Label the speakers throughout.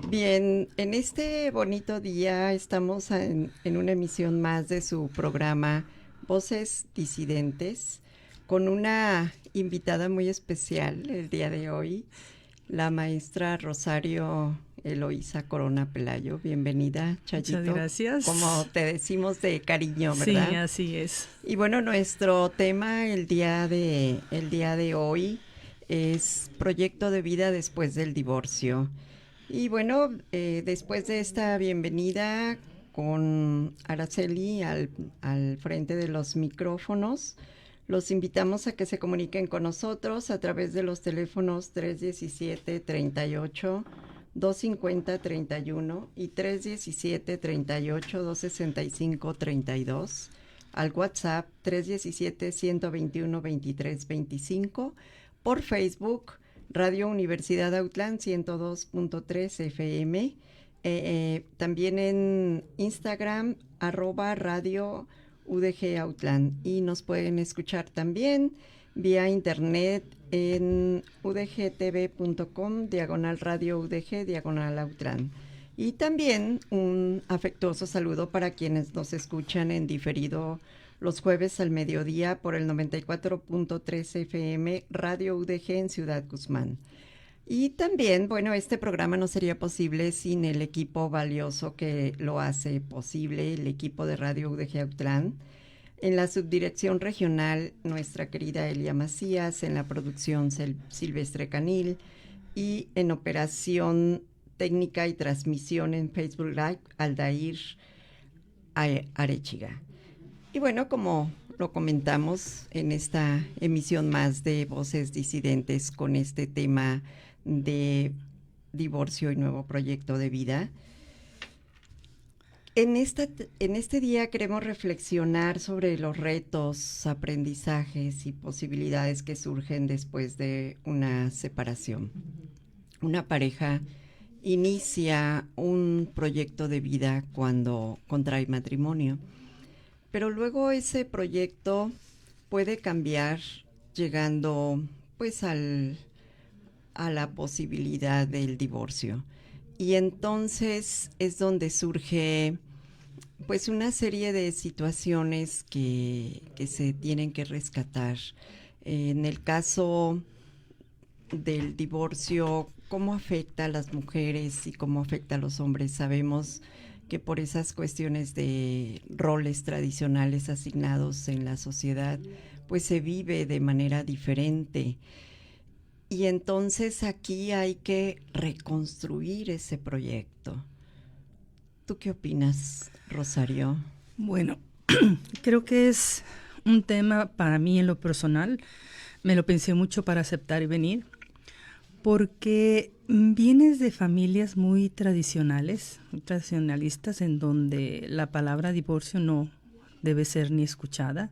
Speaker 1: Bien, en este bonito día estamos en una emisión más de su programa Voces Disidentes con una invitada muy especial el día de hoy, la maestra Rosario Eloísa Corona Pelayo. Bienvenida,
Speaker 2: Muchas
Speaker 1: Chayito, como
Speaker 2: gracias.
Speaker 1: te decimos de cariño,
Speaker 2: Sí,
Speaker 1: ¿verdad?
Speaker 2: así es.
Speaker 1: Y bueno, nuestro tema el día de hoy es proyecto de vida después del divorcio. Y bueno, después de esta bienvenida con Araceli al frente de los micrófonos, los invitamos a que se comuniquen con nosotros a través de los teléfonos 317-38 250-31 y 317-38-265-32, al WhatsApp 317-121-2325, por Facebook Radio Universidad Autlán 102.3 FM, también en Instagram @Radio UDG Autlán, y nos pueden escuchar también vía internet en udgtv.com /radio UDG /Autlán. Y también un afectuoso saludo para quienes nos escuchan en diferido los jueves al mediodía por el 94.3 FM Radio UDG en Ciudad Guzmán. Y también, bueno, este programa no sería posible sin el equipo valioso que lo hace posible, el equipo de Radio UDG Autlán. En la subdirección regional, nuestra querida Elia Macías; en la producción, Silvestre Canil; y en operación técnica y transmisión en Facebook Live, Aldair Arechiga. Y bueno, como lo comentamos en esta emisión más de Voces Disidentes con este tema de divorcio y nuevo proyecto de vida, en este día queremos reflexionar sobre los retos, aprendizajes y posibilidades que surgen después de una separación. Una pareja inicia un proyecto de vida cuando contrae matrimonio, pero luego ese proyecto puede cambiar, llegando pues a la posibilidad del divorcio. Y entonces es donde surge pues una serie de situaciones que se tienen que rescatar. En el caso del divorcio, ¿cómo afecta a las mujeres y cómo afecta a los hombres? Sabemos que por esas cuestiones de roles tradicionales asignados en la sociedad, pues se vive de manera diferente. Y entonces aquí hay que reconstruir ese proyecto. ¿Tú qué opinas, Rosario?
Speaker 2: Bueno, creo que es un tema para mí en lo personal. Me lo pensé mucho para aceptar y venir, porque vienes de familias muy tradicionales, muy tradicionalistas, en donde la palabra divorcio no debe ser ni escuchada.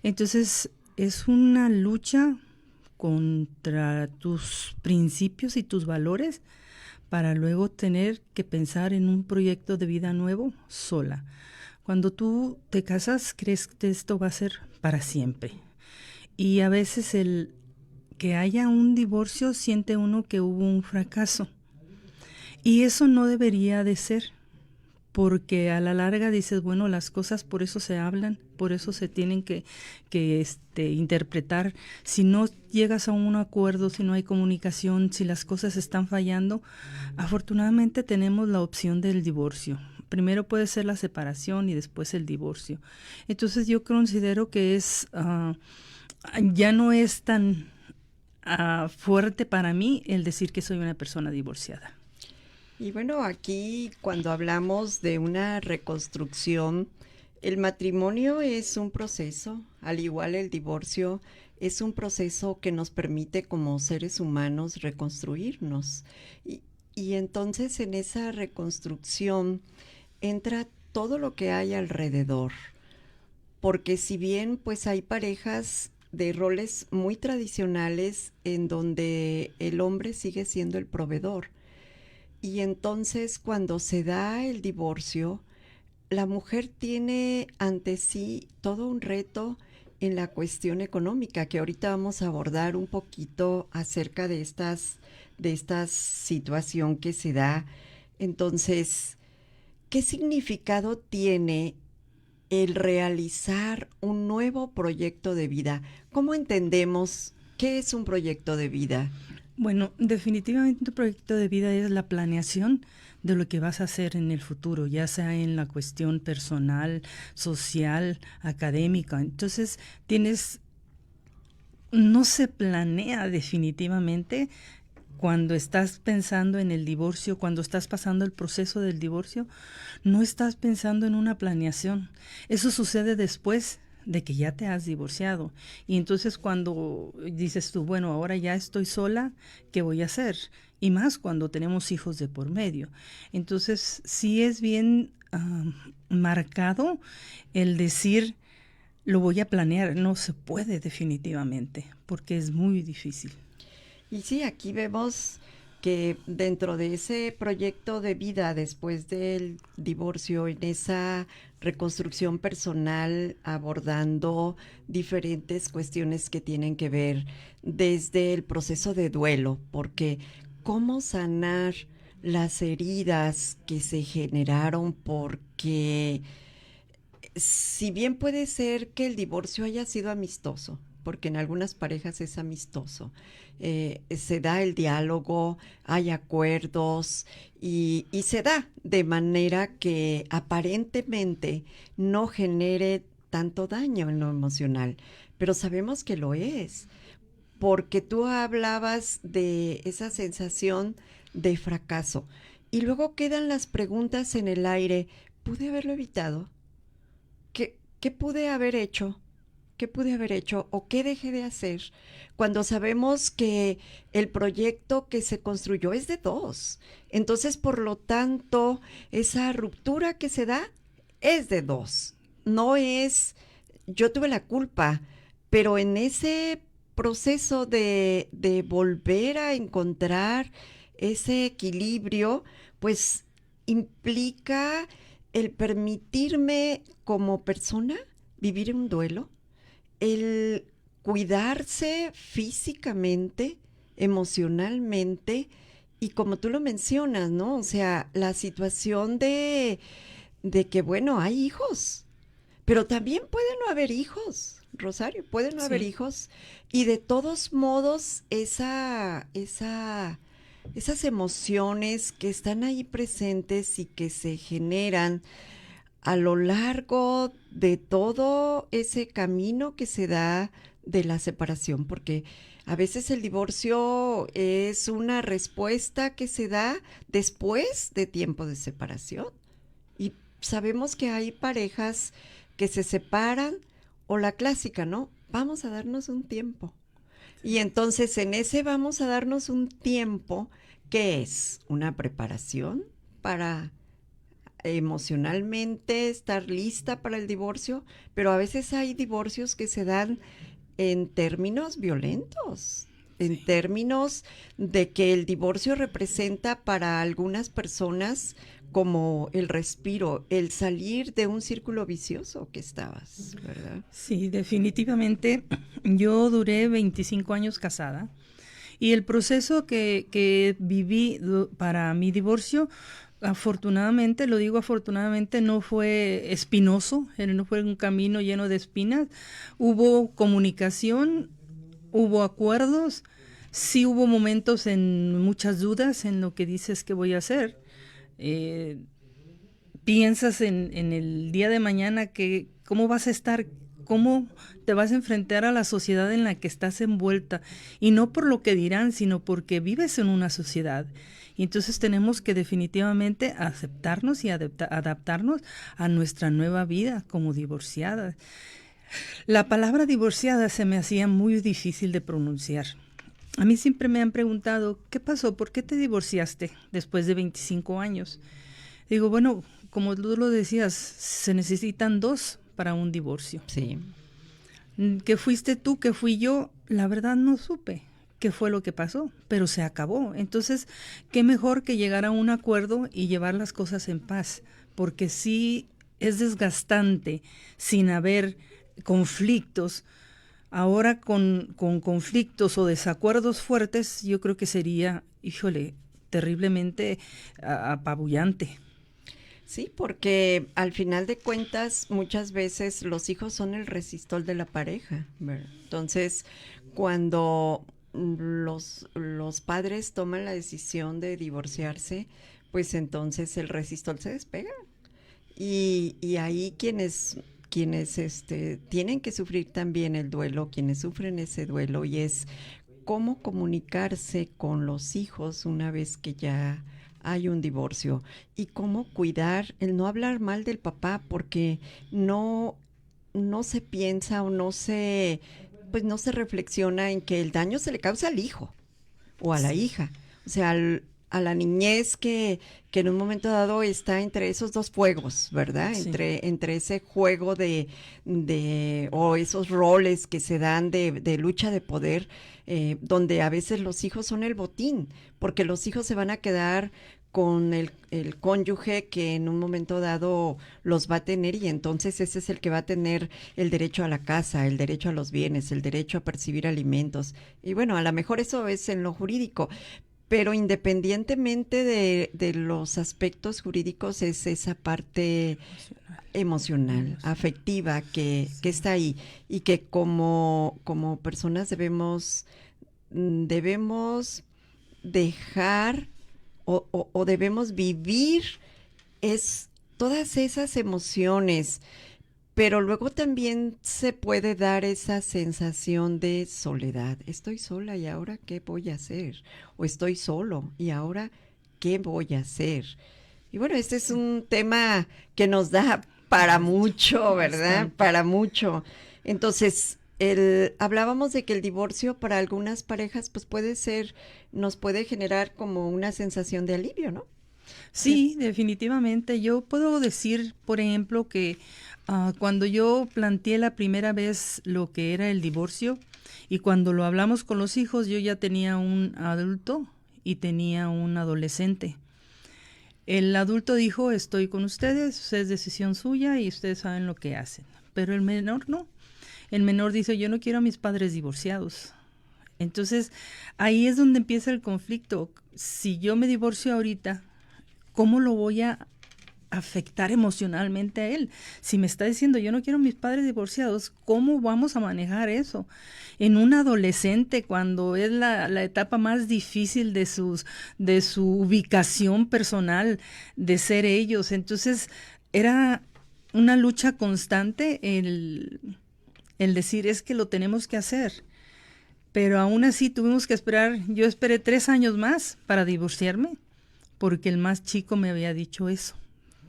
Speaker 2: Entonces, es una lucha contra tus principios y tus valores para luego tener que pensar en un proyecto de vida nuevo sola. Cuando tú te casas, crees que esto va a ser para siempre. Y a veces el que haya un divorcio siente uno que hubo un fracaso. Y eso no debería de ser, porque a la larga dices, bueno, las cosas por eso se hablan, por eso se tienen que interpretar. Si no llegas a un acuerdo, si no hay comunicación, si las cosas están fallando, afortunadamente tenemos la opción del divorcio. Primero puede ser la separación y después el divorcio. Entonces yo considero que ya no es tan fuerte para mí el decir que soy una persona divorciada.
Speaker 1: Y bueno, aquí cuando hablamos de una reconstrucción, el matrimonio es un proceso, al igual el divorcio es un proceso que nos permite como seres humanos reconstruirnos. Y, y entonces en esa reconstrucción entra todo lo que hay alrededor, porque si bien pues hay parejas de roles muy tradicionales en donde el hombre sigue siendo el proveedor, y entonces cuando se da el divorcio, la mujer tiene ante sí todo un reto en la cuestión económica, que ahorita vamos a abordar un poquito acerca de estas de esta situación que se da. Entonces, ¿qué significado tiene el realizar un nuevo proyecto de vida? ¿Cómo entendemos qué es un proyecto de vida?
Speaker 2: Bueno, definitivamente un proyecto de vida es la planeación de lo que vas a hacer en el futuro, ya sea en la cuestión personal, social, académica. Entonces, no se planea definitivamente cuando estás pensando en el divorcio, cuando estás pasando el proceso del divorcio, no estás pensando en una planeación. Eso sucede después de que ya te has divorciado. Y entonces cuando dices tú, bueno, ahora ya estoy sola, ¿qué voy a hacer? Y más cuando tenemos hijos de por medio. Entonces sí es bien marcado el decir, lo voy a planear. No se puede definitivamente, porque es muy difícil.
Speaker 1: Y sí, aquí vemos que dentro de ese proyecto de vida después del divorcio, en esa reconstrucción personal, abordando diferentes cuestiones que tienen que ver desde el proceso de duelo, porque cómo sanar las heridas que se generaron, porque si bien puede ser que el divorcio haya sido amistoso, porque en algunas parejas es amistoso, se da el diálogo, hay acuerdos y se da de manera que aparentemente no genere tanto daño en lo emocional, pero sabemos que lo es, porque tú hablabas de esa sensación de fracaso y luego quedan las preguntas en el aire. ¿Pude haberlo evitado? ¿Qué pude haber hecho? ¿Qué pude haber hecho o qué dejé de hacer cuando sabemos que el proyecto que se construyó es de dos? Entonces, por lo tanto, esa ruptura que se da es de dos. No es yo tuve la culpa, pero en ese proceso de volver a encontrar ese equilibrio, pues implica el permitirme como persona vivir un duelo, el cuidarse físicamente, emocionalmente y como tú lo mencionas, ¿no? O sea, la situación de que, bueno, hay hijos, pero también puede no haber hijos, Rosario, puede no haber
Speaker 2: Sí.
Speaker 1: hijos y de todos modos esas emociones que están ahí presentes y que se generan a lo largo de todo ese camino que se da de la separación, porque a veces el divorcio es una respuesta que se da después de tiempo de separación. Y sabemos que hay parejas que se separan o la clásica, ¿no? Vamos a darnos un tiempo. Y entonces en ese vamos a darnos un tiempo que es una preparación para emocionalmente estar lista para el divorcio, pero a veces hay divorcios que se dan en términos violentos, en
Speaker 2: Sí.
Speaker 1: términos de que el divorcio representa para algunas personas como el respiro, el salir de un círculo vicioso que estabas, ¿verdad?
Speaker 2: Sí, definitivamente. Yo duré 25 años casada y el proceso que viví para mi divorcio, afortunadamente, lo digo afortunadamente, no fue espinoso, no fue un camino lleno de espinas. Hubo comunicación, hubo acuerdos, sí hubo momentos en muchas dudas en lo que dices que voy a hacer. Eh, Piensas en el día de mañana que cómo vas a estar, cómo te vas a enfrentar a la sociedad en la que estás envuelta, y no por lo que dirán, sino porque vives en una sociedad. Y entonces tenemos que definitivamente aceptarnos y adaptarnos a nuestra nueva vida como divorciadas. La palabra divorciada se me hacía muy difícil de pronunciar. A mí siempre me han preguntado, ¿qué pasó? ¿Por qué te divorciaste después de 25 años? Digo, bueno, como tú lo decías, se necesitan dos para un divorcio.
Speaker 1: Sí.
Speaker 2: ¿Qué fuiste tú? ¿Qué fui yo? La verdad no supe qué fue lo que pasó, pero se acabó. Entonces, qué mejor que llegar a un acuerdo y llevar las cosas en paz, porque sí es desgastante sin haber conflictos. Ahora con conflictos o desacuerdos fuertes, yo creo que sería, híjole, terriblemente apabullante.
Speaker 1: Sí, porque al final de cuentas muchas veces los hijos son el resistor de la pareja, ¿verdad? Entonces, cuando los padres toman la decisión de divorciarse, pues entonces el resistor se despega. Y ahí quienes tienen que sufrir también el duelo, quienes sufren ese duelo, y es cómo comunicarse con los hijos una vez que ya hay un divorcio y cómo cuidar el no hablar mal del papá porque no no se piensa o no se reflexiona en que el daño se le causa al hijo o a la
Speaker 2: Sí,
Speaker 1: hija, o sea, a la niñez que en un momento dado está entre esos dos fuegos, ¿verdad?
Speaker 2: sí.
Speaker 1: Entre ese juego o esos roles que se dan de lucha de poder, donde a veces los hijos son el botín, porque los hijos se van a quedar con el cónyuge que en un momento dado los va a tener y entonces ese es el que va a tener el derecho a la casa, el derecho a los bienes, el derecho a percibir alimentos. Y bueno, a lo mejor eso es en lo jurídico, pero independientemente de los aspectos jurídicos es esa parte
Speaker 2: Emocional.
Speaker 1: emocional,
Speaker 2: Emocional.
Speaker 1: afectiva que
Speaker 2: Sí.
Speaker 1: está ahí y que como personas debemos dejar o debemos vivir es todas esas emociones, pero luego también se puede dar esa sensación de soledad. Estoy sola y ahora ¿qué voy a hacer? O estoy solo y ahora ¿qué voy a hacer? Y bueno, este es
Speaker 2: Sí.
Speaker 1: un tema que nos da para
Speaker 2: Mucho,
Speaker 1: mucho, ¿verdad?
Speaker 2: bastante.
Speaker 1: Para mucho. Entonces, hablábamos de que el divorcio para algunas parejas pues nos puede generar como una sensación de alivio, ¿no? Sí.
Speaker 2: Sí, definitivamente. Yo puedo decir, por ejemplo, que cuando yo planteé la primera vez lo que era el divorcio y cuando lo hablamos con los hijos, yo ya tenía un adulto y tenía un adolescente. El adulto dijo, estoy con ustedes, es decisión suya y ustedes saben lo que hacen. Pero el menor no. El menor dice, yo no quiero a mis padres divorciados. Entonces, ahí es donde empieza el conflicto. Si yo me divorcio ahorita, ¿cómo lo voy a afectar emocionalmente a él? Si me está diciendo yo no quiero a mis padres divorciados, ¿cómo vamos a manejar eso? En un adolescente, cuando es la etapa más difícil de su ubicación personal, de ser ellos. Entonces, era una lucha constante el decir es que lo tenemos que hacer. Pero aún así tuvimos que esperar, yo esperé 3 años más para divorciarme, porque el más chico me había dicho eso.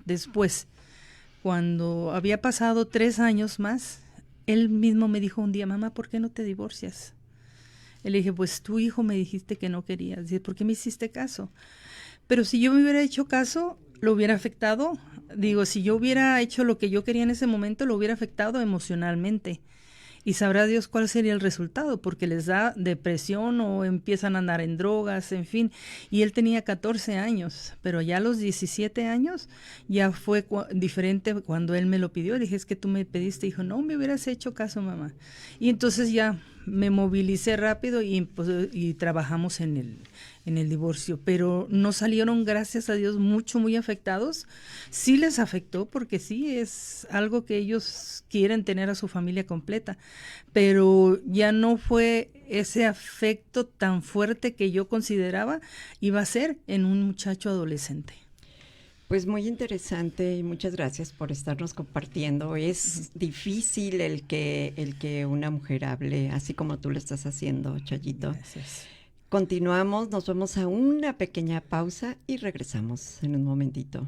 Speaker 2: Después, cuando había pasado 3 años más, él mismo me dijo un día, mamá, ¿por qué no te divorcias? Le dije, pues tu hijo me dijiste que no querías. Dice, ¿por qué me hiciste caso? Pero si yo me hubiera hecho caso, lo hubiera afectado. Digo, si yo hubiera hecho lo que yo quería en ese momento, lo hubiera afectado emocionalmente. Y sabrá Dios cuál sería el resultado, porque les da depresión o empiezan a andar en drogas, en fin. Y él tenía 14 años, pero ya a los 17 años ya fue diferente cuando él me lo pidió. Le dije, es que tú me pediste. Dijo, no, me hubieras hecho caso, mamá. Y entonces ya me movilicé rápido y, pues, y trabajamos en el divorcio, pero no salieron, gracias a Dios, muy afectados. Sí les afectó porque sí es algo que ellos quieren tener a su familia completa, pero ya no fue ese afecto tan fuerte que yo consideraba iba a ser en un muchacho adolescente.
Speaker 1: Pues muy interesante y muchas gracias por estarnos compartiendo. Es difícil el que una mujer hable así como tú lo estás haciendo, Chayito.
Speaker 2: Gracias.
Speaker 1: Continuamos, nos vamos a una pequeña pausa y regresamos en un momentito.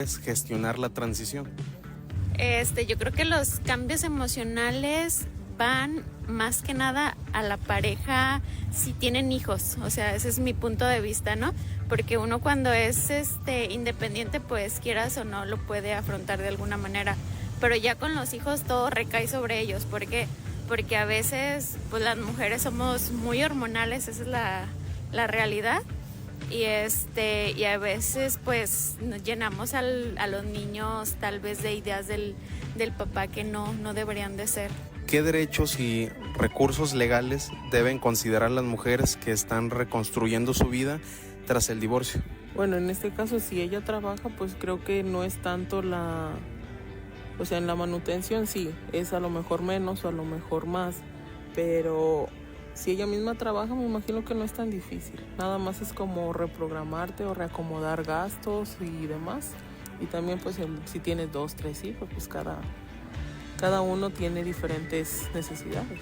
Speaker 3: es gestionar la transición?
Speaker 4: Yo creo que los cambios emocionales van más que nada a la pareja si tienen hijos, o sea, ese es mi punto de vista, ¿no? Porque uno cuando es independiente, pues quieras o no, lo puede afrontar de alguna manera, pero ya con los hijos todo recae sobre ellos, porque a veces pues las mujeres somos muy hormonales, esa es la realidad. Y a veces pues nos llenamos a los niños tal vez de ideas del papá que no deberían de ser.
Speaker 3: ¿Qué derechos y recursos legales deben considerar las mujeres que están reconstruyendo su vida tras el divorcio?
Speaker 5: Bueno, en este caso si ella trabaja, pues creo que no es tanto en la manutención sí, es a lo mejor menos o a lo mejor más, pero si ella misma trabaja, me imagino que no es tan difícil. Nada más es como reprogramarte o reacomodar gastos y demás. Y también pues si tienes 2, 3 hijos, pues cada uno tiene diferentes necesidades.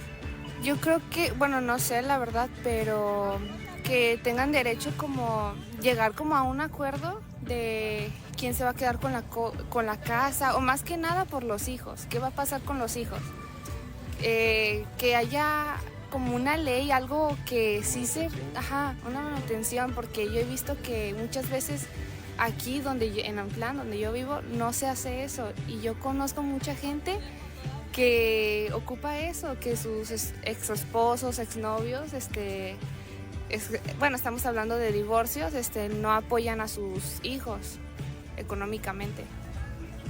Speaker 6: Yo creo que, bueno, no sé la verdad, pero que tengan derecho como llegar como a un acuerdo de quién se va a quedar con la casa, o más que nada por los hijos. ¿Qué va a pasar con los hijos? Que haya como una ley, algo que sí una manutención, porque yo he visto que muchas veces aquí en Amtlán, donde yo vivo, no se hace eso, y yo conozco mucha gente que ocupa eso, que sus ex esposos, exnovios, estamos hablando de divorcios, no apoyan a sus hijos económicamente.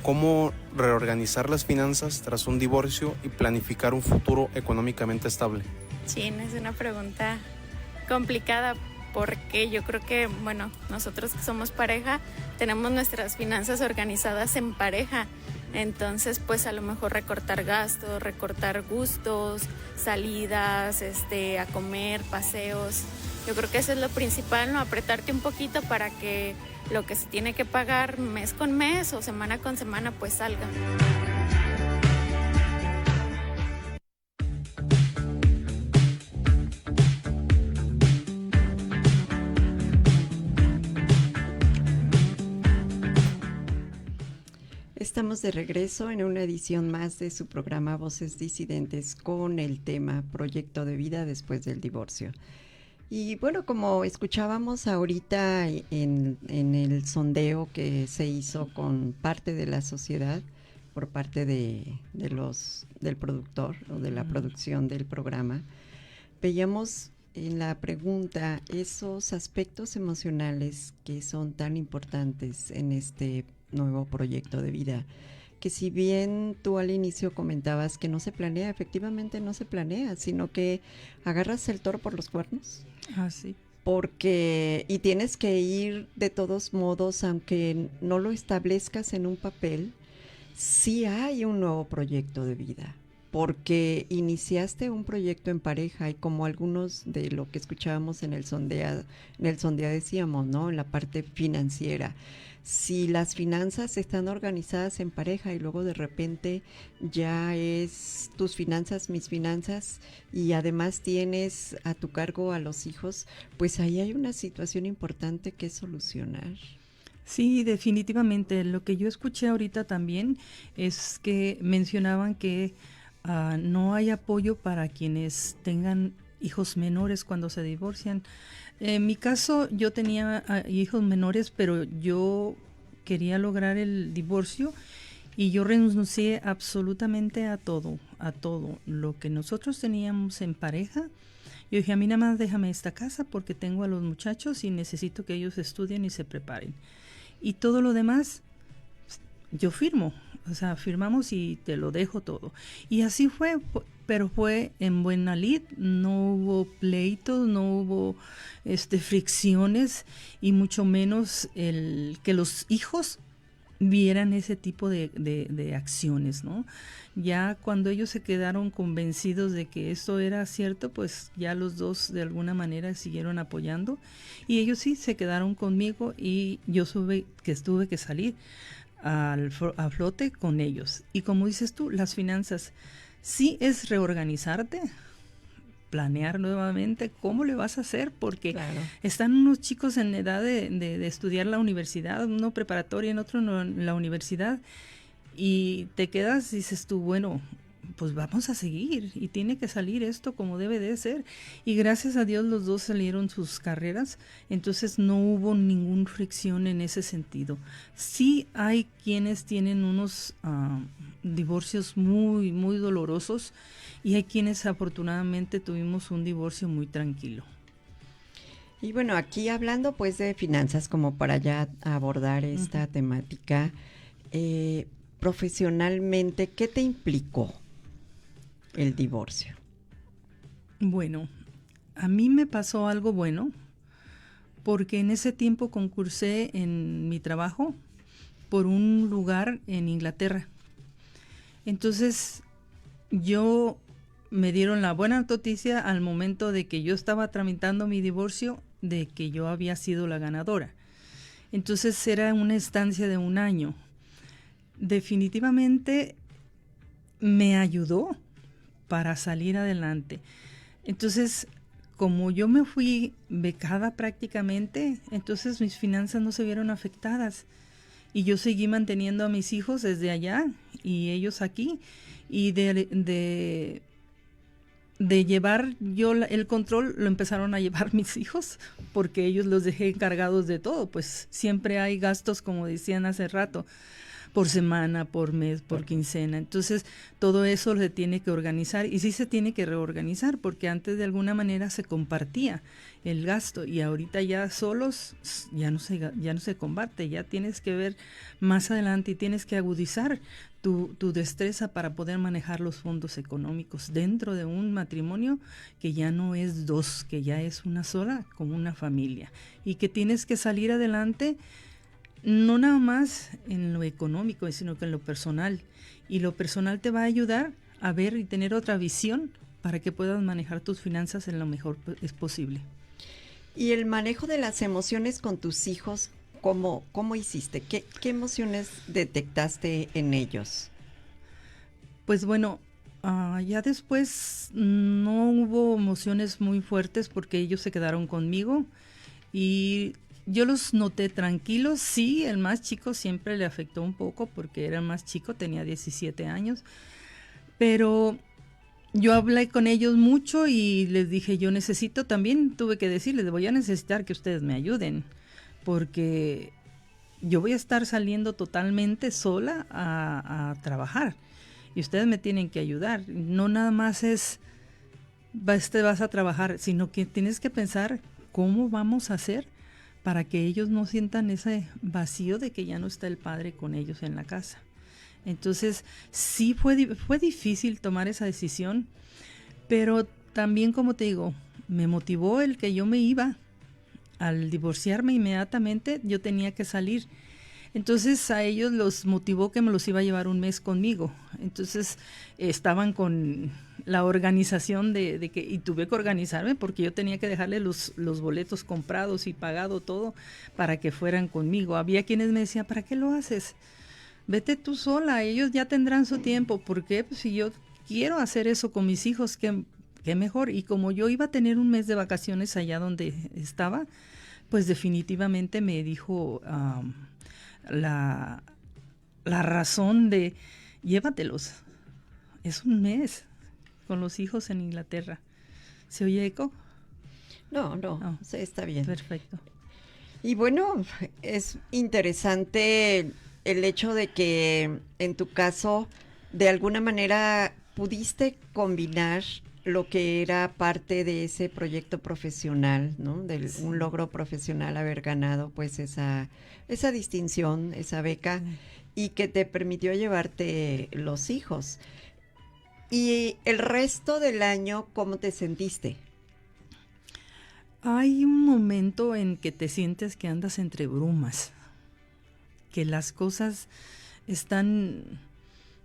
Speaker 3: ¿Cómo reorganizar las finanzas tras un divorcio y planificar un futuro económicamente estable?
Speaker 4: Sí, es una pregunta complicada porque yo creo que, bueno, nosotros que somos pareja tenemos nuestras finanzas organizadas en pareja, entonces pues a lo mejor recortar gastos, recortar gustos, salidas, a comer, paseos. Yo creo que eso es lo principal, ¿no? Apretarte un poquito para que lo que se tiene que pagar mes con mes o semana con semana pues salga.
Speaker 1: Estamos de regreso en una edición más de su programa Voces Disidentes con el tema Proyecto de vida después del divorcio. Y bueno, como escuchábamos ahorita en el sondeo que se hizo con parte de la sociedad por parte del productor o de la producción del programa, veíamos en la pregunta esos aspectos emocionales que son tan importantes en este nuevo proyecto de vida, que si bien tú al inicio comentabas que no se planea, efectivamente no se planea, sino que agarras el toro por los cuernos.
Speaker 2: Ah, sí.
Speaker 1: Y tienes que ir de todos modos, aunque no lo establezcas en un papel, sí hay un nuevo proyecto de vida, porque iniciaste un proyecto en pareja y como algunos de lo que escuchábamos en el sondeo decíamos, ¿no? En la parte financiera. Si las finanzas están organizadas en pareja y luego de repente ya es tus finanzas, mis finanzas, y además tienes a tu cargo a los hijos, pues ahí hay una situación importante que solucionar.
Speaker 2: Sí, definitivamente. Lo que yo escuché ahorita también es que mencionaban que no hay apoyo para quienes tengan hijos menores cuando se divorcian. En mi caso, yo tenía hijos menores, pero yo quería lograr el divorcio y yo renuncié absolutamente a todo lo que nosotros teníamos en pareja. Yo dije, a mí nada más déjame esta casa porque tengo a los muchachos y necesito que ellos estudien y se preparen. Y todo lo demás, yo firmo, o sea, firmamos y te lo dejo todo. Y así fue, pero fue en buena lid, no hubo pleitos, no hubo fricciones y mucho menos que los hijos vieran ese tipo de acciones, ¿no? Ya cuando ellos se quedaron convencidos de que esto era cierto, pues ya los dos de alguna manera siguieron apoyando y ellos sí se quedaron conmigo y yo tuve que salir a flote con ellos. Y como dices tú, las finanzas sí es reorganizarte, planear nuevamente cómo le vas a hacer, porque
Speaker 1: Claro.
Speaker 2: están unos chicos en edad de estudiar la universidad, uno preparatoria, en otro la universidad, y te quedas y dices tú, bueno, pues vamos a seguir y tiene que salir esto como debe de ser. Y gracias a Dios los dos salieron sus carreras, entonces no hubo ninguna fricción en ese sentido. Sí hay quienes tienen unos divorcios muy, muy dolorosos y hay quienes afortunadamente tuvimos un divorcio muy tranquilo.
Speaker 1: Y bueno, aquí hablando pues de finanzas, como para ya abordar esta temática, profesionalmente, ¿qué te implicó el divorcio?
Speaker 2: Bueno, a mí me pasó algo bueno, porque en ese tiempo concursé en mi trabajo por un lugar en Inglaterra. Entonces, me dieron la buena noticia al momento de que yo estaba tramitando mi divorcio, de que yo había sido la ganadora. Entonces era una estancia de 1 año. Definitivamente me ayudó para salir adelante. Entonces, como yo me fui becada prácticamente, entonces mis finanzas no se vieron afectadas. Y yo seguí manteniendo a mis hijos desde allá y ellos aquí. Y de llevar yo el control lo empezaron a llevar mis hijos, porque ellos los dejé encargados de todo. Pues siempre hay gastos, como decían hace rato, por semana, por mes, por quincena. Entonces, todo eso se tiene que organizar y sí se tiene que reorganizar, porque antes de alguna manera se compartía el gasto y ahorita ya solos ya no se combate, ya tienes que ver más adelante y tienes que agudizar tu destreza para poder manejar los fondos económicos dentro de un matrimonio que ya no es 2, que ya es una sola, como una familia, y que tienes que salir adelante no nada más en lo económico, sino que en lo personal. Y lo personal te va a ayudar a ver y tener otra visión para que puedas manejar tus finanzas en lo mejor es posible.
Speaker 1: Y el manejo de las emociones con tus hijos, ¿cómo hiciste? ¿Qué emociones detectaste en ellos?
Speaker 2: Pues bueno, ya después no hubo emociones muy fuertes porque ellos se quedaron conmigo y yo los noté tranquilos. Sí, el más chico siempre le afectó un poco porque era el más chico, tenía 17 años, pero yo hablé con ellos mucho y les dije, tuve que decirles, voy a necesitar que ustedes me ayuden, porque yo voy a estar saliendo totalmente sola a trabajar y ustedes me tienen que ayudar. No nada más vas a trabajar, sino que tienes que pensar cómo vamos a hacer para que ellos no sientan ese vacío de que ya no está el padre con ellos en la casa. Entonces, sí fue difícil tomar esa decisión, pero también, como te digo, me motivó el que yo me iba. Al divorciarme inmediatamente, yo tenía que salir. Entonces, a ellos los motivó que me los iba a llevar 1 mes conmigo. Entonces, estaban con la organización de que, y tuve que organizarme porque yo tenía que dejarle los boletos comprados y pagado todo para que fueran conmigo. Había quienes me decían, ¿para qué lo haces? Vete tú sola, ellos ya tendrán su tiempo. ¿Por qué? Pues si yo quiero hacer eso con mis hijos, qué mejor. Y como yo iba a tener 1 mes de vacaciones allá donde estaba, pues definitivamente me dijo la razón de llévatelos. Es 1 mes con los hijos en Inglaterra. ¿Se oye eco?
Speaker 1: No, sí, está bien.
Speaker 2: Perfecto.
Speaker 1: Y bueno, es interesante el hecho de que en tu caso, de alguna manera, pudiste combinar lo que era parte de ese proyecto profesional, ¿no?
Speaker 2: Sí.
Speaker 1: Un logro profesional, haber ganado pues esa distinción, esa beca, y que te permitió llevarte los hijos. Y el resto del año, ¿cómo te sentiste?
Speaker 2: Hay un momento en que te sientes que andas entre brumas, que las cosas están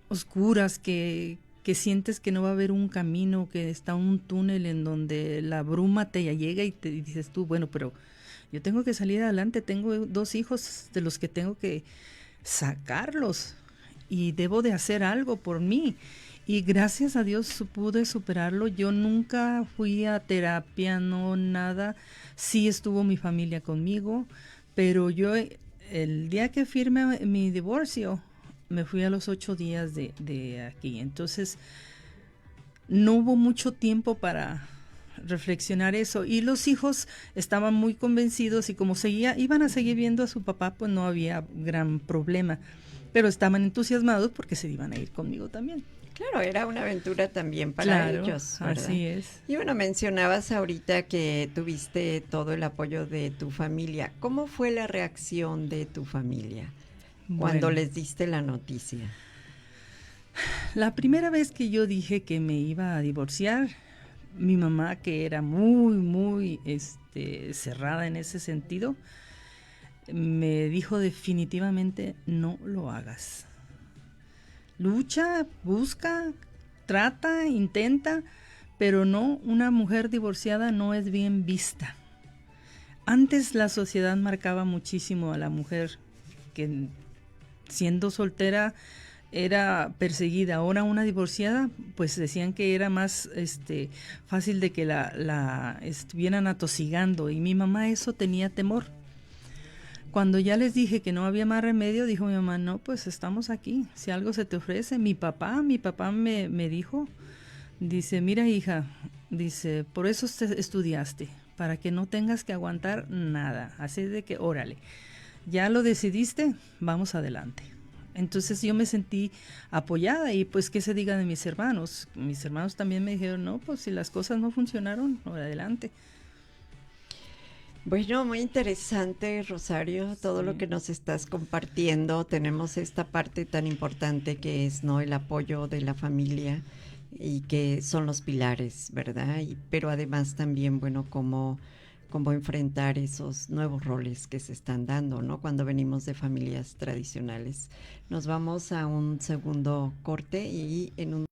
Speaker 2: oscuras, que sientes que no va a haber un camino, que está un túnel en donde la bruma te llega y te dices tú, bueno, pero yo tengo que salir adelante, tengo 2 hijos de los que tengo que sacarlos y debo de hacer algo por mí. Y gracias a Dios pude superarlo. Yo nunca fui a terapia, no nada. Sí estuvo mi familia conmigo, pero yo el día que firmé mi divorcio, me fui a los 8 días de aquí. Entonces, no hubo mucho tiempo para reflexionar eso. Y los hijos estaban muy convencidos y como iban a seguir viendo a su papá, pues no había gran problema. Pero estaban entusiasmados porque se iban a ir conmigo también.
Speaker 1: Claro, era una aventura también para ellos, ¿verdad?
Speaker 2: Así es.
Speaker 1: Y bueno, mencionabas ahorita que tuviste todo el apoyo de tu familia. ¿Cómo fue la reacción de tu familia cuando les diste la noticia?
Speaker 2: La primera vez que yo dije que me iba a divorciar, mi mamá, que era muy, muy cerrada en ese sentido, me dijo definitivamente no lo hagas. Lucha, busca, trata, intenta, pero no, una mujer divorciada no es bien vista. Antes la sociedad marcaba muchísimo a la mujer que siendo soltera era perseguida. Ahora una divorciada, pues decían que era más fácil de que la estuvieran atosigando, y mi mamá eso tenía temor. Cuando ya les dije que no había más remedio, dijo mi mamá, no, pues estamos aquí, si algo se te ofrece. Mi papá me dijo, dice, mira hija, dice, por eso estudiaste, para que no tengas que aguantar nada, así de que órale, ya lo decidiste, vamos adelante. Entonces yo me sentí apoyada, y pues qué se diga de mis hermanos también me dijeron, no, pues si las cosas no funcionaron, adelante.
Speaker 1: Bueno, muy interesante, Rosario, todo lo que nos estás compartiendo. Tenemos esta parte tan importante que es, ¿no?, el apoyo de la familia, y que son los pilares, ¿verdad? Pero además también, bueno, cómo enfrentar esos nuevos roles que se están dando, ¿no?, cuando venimos de familias tradicionales. Nos vamos a un segundo corte y en un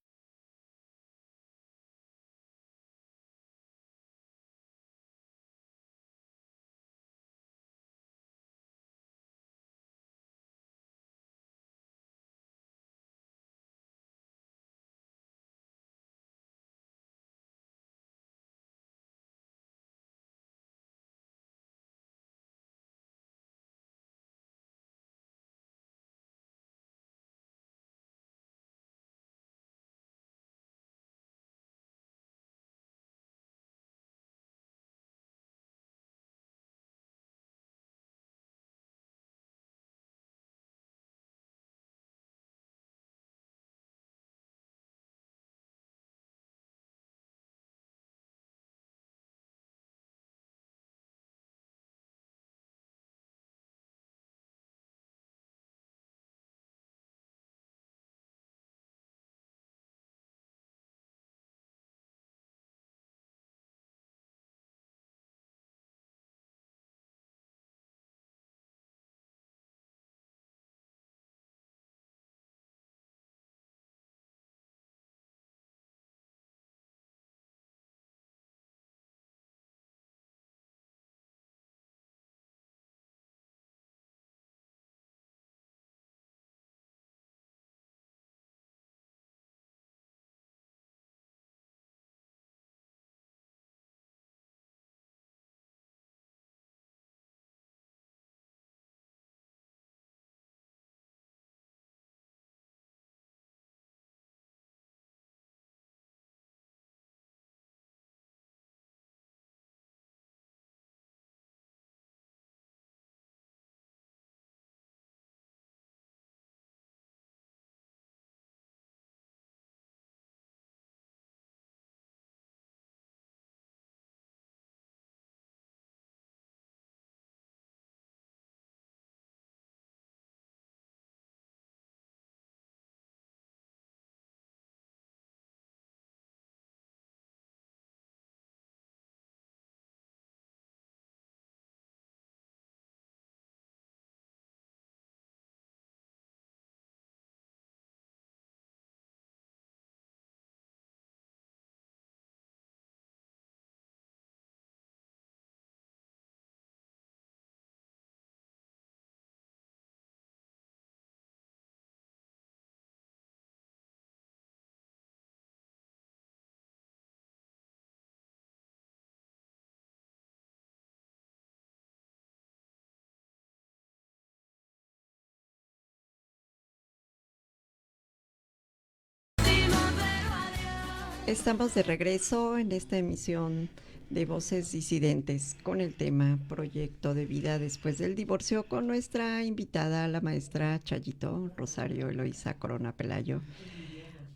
Speaker 1: Estamos de regreso en esta emisión de Voces Disidentes con el tema Proyecto de Vida después del divorcio con nuestra invitada, la maestra Chayito Rosario Eloísa Corona Pelayo.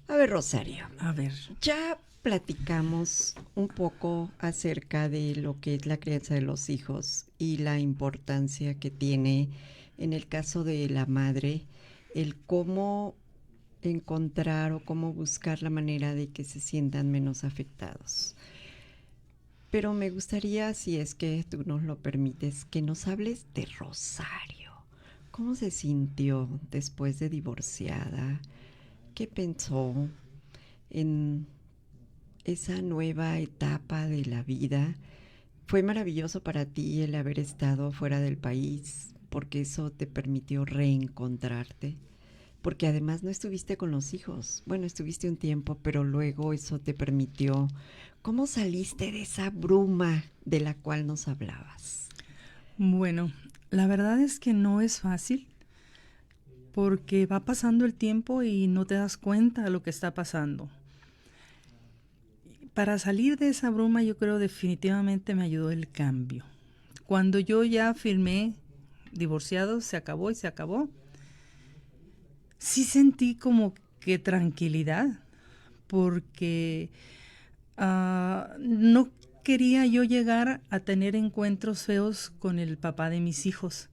Speaker 1: A ver, Rosario.
Speaker 2: A ver.
Speaker 1: Ya platicamos un poco acerca de lo que es la crianza de los hijos y la importancia que tiene en el caso de la madre el cómo encontrar o cómo buscar la manera de que se sientan menos afectados. Pero me gustaría, si es que tú nos lo permites, que nos hables de Rosario. ¿Cómo se sintió después de divorciada? ¿Qué pensó en esa nueva etapa de la vida? ¿Fue maravilloso para ti el haber estado fuera del país? Porque eso te permitió reencontrarte. Porque además no estuviste con los hijos. Bueno, estuviste un tiempo, pero luego eso te permitió. ¿Cómo saliste de esa bruma de la cual nos hablabas?
Speaker 2: Bueno, la verdad es que no es fácil, porque va pasando el tiempo y no te das cuenta de lo que está pasando. Para salir de esa bruma, yo creo definitivamente me ayudó el cambio. Cuando yo ya firmé divorciado, se acabó y se acabó, sí sentí como que tranquilidad, porque no quería yo llegar a tener encuentros feos con el papá de mis hijos.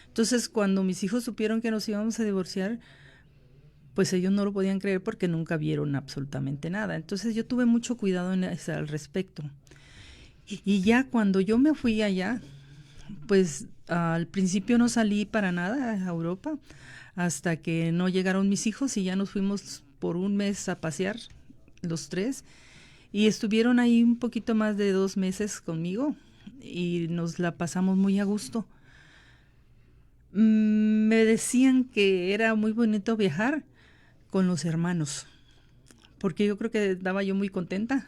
Speaker 2: Entonces, cuando mis hijos supieron que nos íbamos a divorciar, pues ellos no lo podían creer porque nunca vieron absolutamente nada. Entonces, yo tuve mucho cuidado al respecto. Y ya cuando yo me fui allá, pues al principio no salí para nada a Europa, hasta que no llegaron mis hijos y ya nos fuimos por un mes a pasear los tres y estuvieron ahí un poquito más de 2 meses conmigo y nos la pasamos muy a gusto. Me decían que era muy bonito viajar con los hermanos, porque yo creo que estaba yo muy contenta.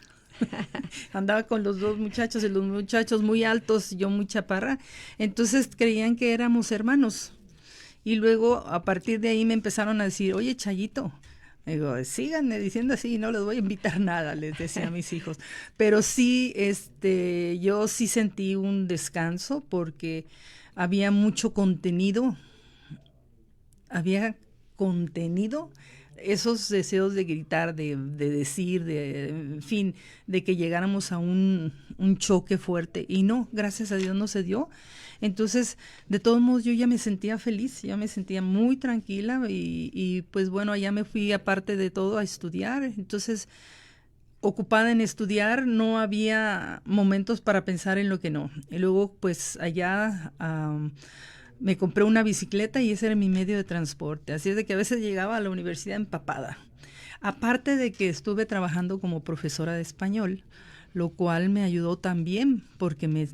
Speaker 2: Andaba con los 2 muchachos y los muchachos muy altos, yo muy chaparra, entonces creían que éramos hermanos. Y luego, a partir de ahí, me empezaron a decir, oye, Chayito, digo, síganme diciendo así, no les voy a invitar nada, les decía a mis hijos. Pero sí, yo sí sentí un descanso porque había mucho contenido, esos deseos de gritar, de decir, en fin, de que llegáramos a un choque fuerte. Y no, gracias a Dios no se dio. Entonces, de todos modos, yo ya me sentía feliz, ya me sentía muy tranquila y pues bueno, allá me fui aparte de todo a estudiar. Entonces, ocupada en estudiar, no había momentos para pensar en lo que no. Y luego, pues allá me compré una bicicleta y ese era mi medio de transporte. Así es de que a veces llegaba a la universidad empapada. Aparte de que estuve trabajando como profesora de español, lo cual me ayudó también porque me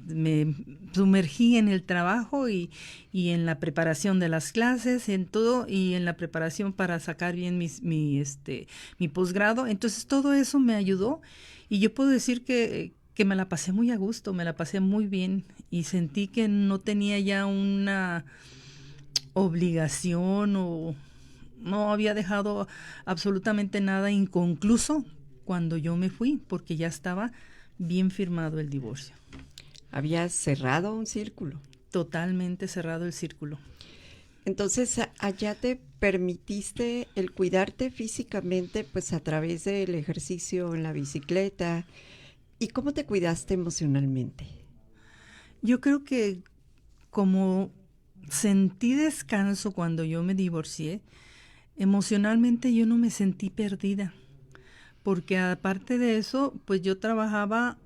Speaker 2: sumergí en el trabajo y en la preparación de las clases, en todo, y en la preparación para sacar bien mi posgrado. Entonces todo eso me ayudó y yo puedo decir que me la pasé muy a gusto, me la pasé muy bien y sentí que no tenía ya una obligación o no había dejado absolutamente nada inconcluso cuando yo me fui, porque ya estaba bien firmado el divorcio.
Speaker 1: Habías cerrado un círculo.
Speaker 2: Totalmente cerrado el círculo.
Speaker 1: Entonces, allá te permitiste el cuidarte físicamente, pues a través del ejercicio en la bicicleta. ¿Y cómo te cuidaste emocionalmente?
Speaker 2: Yo creo que como sentí descanso cuando yo me divorcié, emocionalmente yo no me sentí perdida. Porque aparte de eso, pues yo trabajaba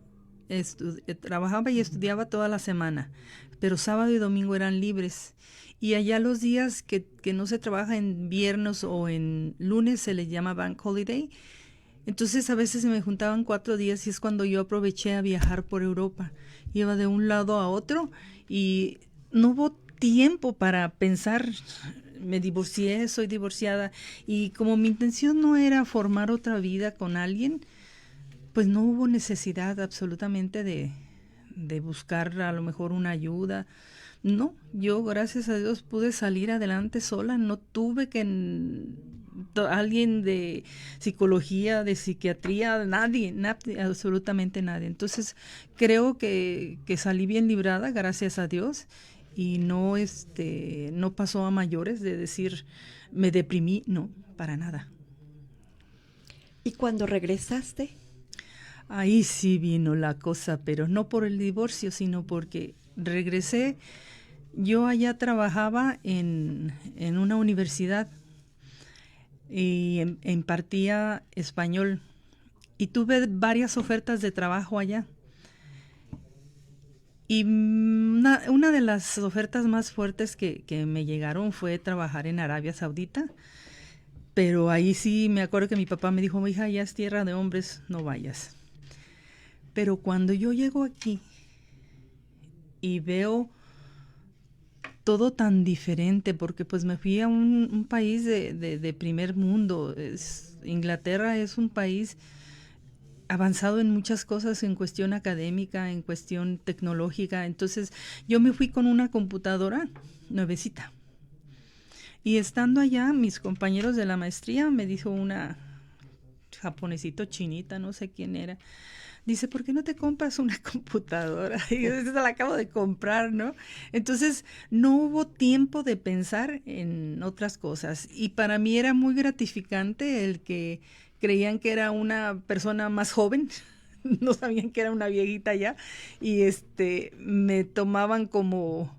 Speaker 2: y estudiaba toda la semana, pero sábado y domingo eran libres. Y allá los días que no se trabaja en viernes o en lunes se les llama Bank Holiday. Entonces a veces se me juntaban 4 días y es cuando yo aproveché a viajar por Europa. Iba de un lado a otro y no hubo tiempo para pensar. Me divorcié, soy divorciada y como mi intención no era formar otra vida con alguien, pues no hubo necesidad absolutamente de buscar a lo mejor una ayuda. No, yo gracias a Dios pude salir adelante sola, no tuve que alguien de psicología, de psiquiatría, nadie, absolutamente nadie. Entonces creo que salí bien librada, gracias a Dios, y no pasó a mayores de decir me deprimí, no, para nada.
Speaker 1: ¿Y cuando regresaste?
Speaker 2: Ahí sí vino la cosa, pero no por el divorcio, sino porque regresé. Yo allá trabajaba en una universidad y impartía español y tuve varias ofertas de trabajo allá. Y una de las ofertas más fuertes que me llegaron fue trabajar en Arabia Saudita, pero ahí sí me acuerdo que mi papá me dijo, hija, ya es tierra de hombres, no vayas. Pero cuando yo llego aquí y veo todo tan diferente, porque pues me fui a un país de primer mundo. Inglaterra es un país avanzado en muchas cosas, en cuestión académica, en cuestión tecnológica. Entonces yo me fui con una computadora nuevecita. Y estando allá, mis compañeros de la maestría, me dijo una japonesito chinita, no sé quién era, dice, ¿por qué no te compras una computadora? Y yo, esa la acabo de comprar, ¿no? Entonces, no hubo tiempo de pensar en otras cosas. Y para mí era muy gratificante el que creían que era una persona más joven, no sabían que era una viejita ya, y me tomaban como,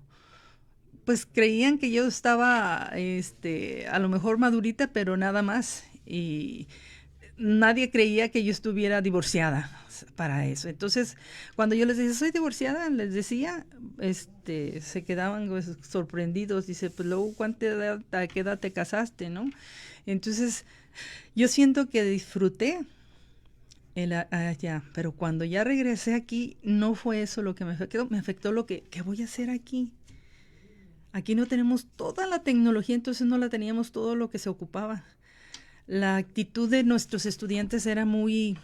Speaker 2: pues creían que yo estaba, a lo mejor madurita, pero nada más. Y nadie creía que yo estuviera divorciada para eso. Entonces, cuando yo les decía, soy divorciada, les decía, se quedaban pues, sorprendidos. Dice, pues luego, ¿a qué edad te casaste, no? Entonces, yo siento que disfruté allá, pero cuando ya regresé aquí, no fue eso lo que me afectó lo que, ¿qué voy a hacer aquí? Aquí no tenemos toda la tecnología, entonces no la teníamos todo lo que se ocupaba. La actitud de nuestros estudiantes era muy,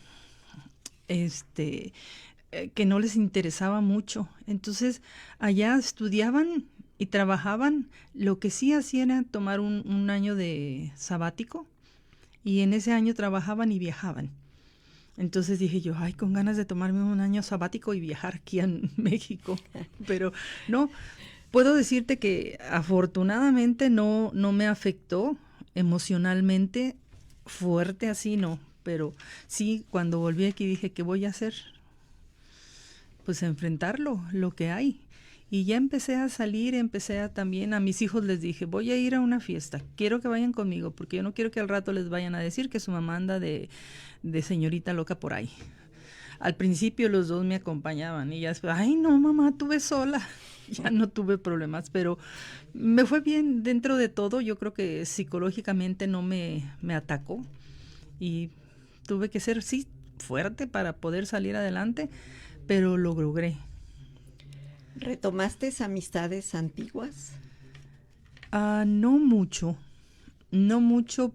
Speaker 2: que no les interesaba mucho. Entonces, allá estudiaban y trabajaban. Lo que sí hacían era tomar un año de sabático y en ese año trabajaban y viajaban. Entonces dije yo, ay, con ganas de tomarme un año sabático y viajar aquí en México. Pero no, puedo decirte que afortunadamente no me afectó emocionalmente fuerte así, no, pero sí, cuando volví aquí dije, ¿qué voy a hacer? Pues enfrentarlo, lo que hay. Y ya empecé a salir, también a mis hijos les dije, voy a ir a una fiesta, quiero que vayan conmigo, porque yo no quiero que al rato les vayan a decir que su mamá anda de señorita loca por ahí. Al principio los dos me acompañaban y ya después, ay no mamá, tuve sola. Ya no tuve problemas, pero me fue bien dentro de todo. Yo creo que psicológicamente no me atacó y tuve que ser, sí, fuerte para poder salir adelante, pero lo logré.
Speaker 1: ¿Retomaste amistades antiguas?
Speaker 2: No mucho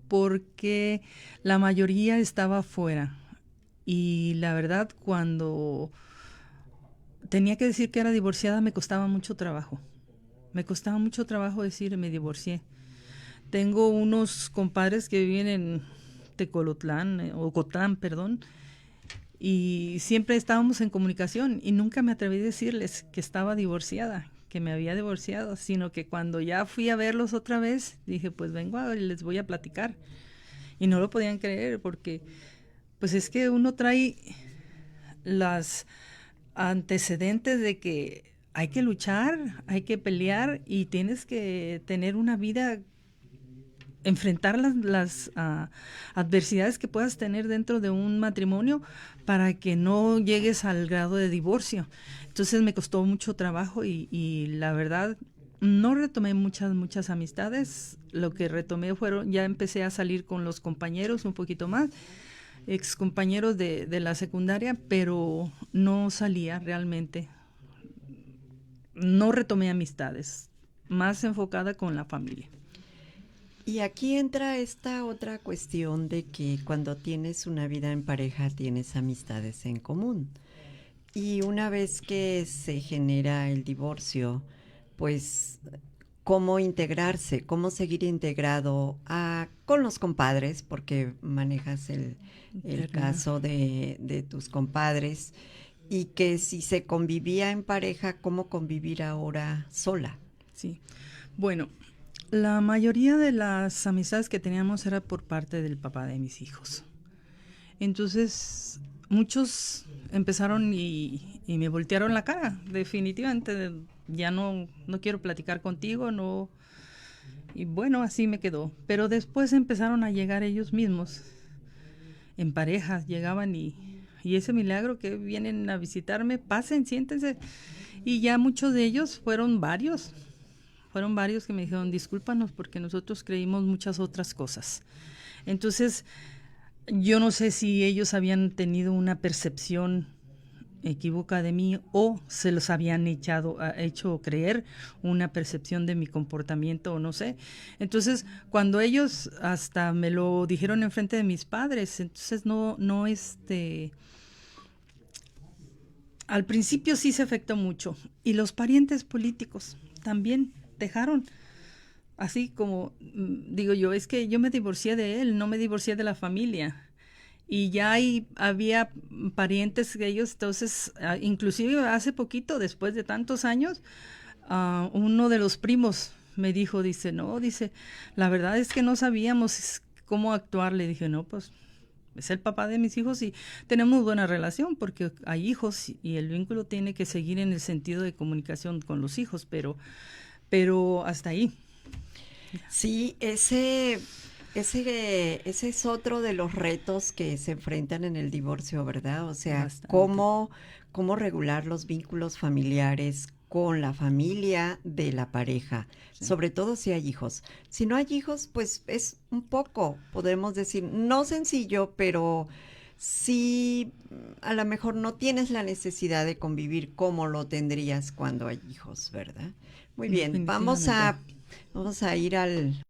Speaker 2: porque la mayoría estaba afuera y la verdad cuando tenía que decir que era divorciada, me costaba mucho trabajo. Me costaba mucho trabajo decir me divorcié. Tengo unos compadres que viven en Tecolotlán, Ocotlán, perdón, y siempre estábamos en comunicación y nunca me atreví a decirles que estaba divorciada, que me había divorciado, sino que cuando ya fui a verlos otra vez, dije, pues vengo y les voy a platicar. Y no lo podían creer porque, pues es que uno trae las antecedentes de que hay que luchar, hay que pelear y tienes que tener una vida, enfrentar las adversidades que puedas tener dentro de un matrimonio para que no llegues al grado de divorcio. Entonces me costó mucho trabajo y la verdad no retomé muchas amistades. Lo que retomé ya empecé a salir con los compañeros un poquito más, ex compañeros de la secundaria, pero no salía realmente. No retomé amistades, más enfocada con la familia.
Speaker 1: Y aquí entra esta otra cuestión de que cuando tienes una vida en pareja tienes amistades en común. Y una vez que se genera el divorcio, pues cómo integrarse, cómo seguir integrado a con los compadres, porque manejas el caso de tus compadres, y que si se convivía en pareja, ¿cómo convivir ahora sola?
Speaker 2: Sí, bueno, la mayoría de las amistades que teníamos era por parte del papá de mis hijos. Entonces, muchos empezaron y me voltearon la cara, definitivamente, ya no quiero platicar contigo, no. Y bueno, así me quedó. Pero después empezaron a llegar ellos mismos, en parejas, llegaban y ese milagro que vienen a visitarme, pasen, siéntense. Y ya muchos de ellos fueron varios que me dijeron, discúlpanos porque nosotros creímos muchas otras cosas. Entonces, yo no sé si ellos habían tenido una percepción equívoca de mí o se los habían hecho creer una percepción de mi comportamiento o no sé. Entonces, cuando ellos hasta me lo dijeron enfrente de mis padres, entonces al principio sí se afectó mucho. Y los parientes políticos también dejaron. Así como, digo yo, es que yo me divorcié de él, no me divorcié de la familia. Y ya había parientes de ellos, entonces, inclusive hace poquito, después de tantos años, uno de los primos me dijo, dice, la verdad es que no sabíamos cómo actuar. Le dije, no, pues es el papá de mis hijos y tenemos buena relación porque hay hijos y el vínculo tiene que seguir en el sentido de comunicación con los hijos, pero hasta ahí.
Speaker 1: Sí, ese es otro de los retos que se enfrentan en el divorcio, ¿verdad? O sea, cómo regular los vínculos familiares con la familia de la pareja, sí. Sobre todo si hay hijos. Si no hay hijos, pues es un poco, podemos decir, no sencillo, pero sí, a lo mejor no tienes la necesidad de convivir como lo tendrías cuando hay hijos, ¿verdad? Muy bien, vamos a ir al...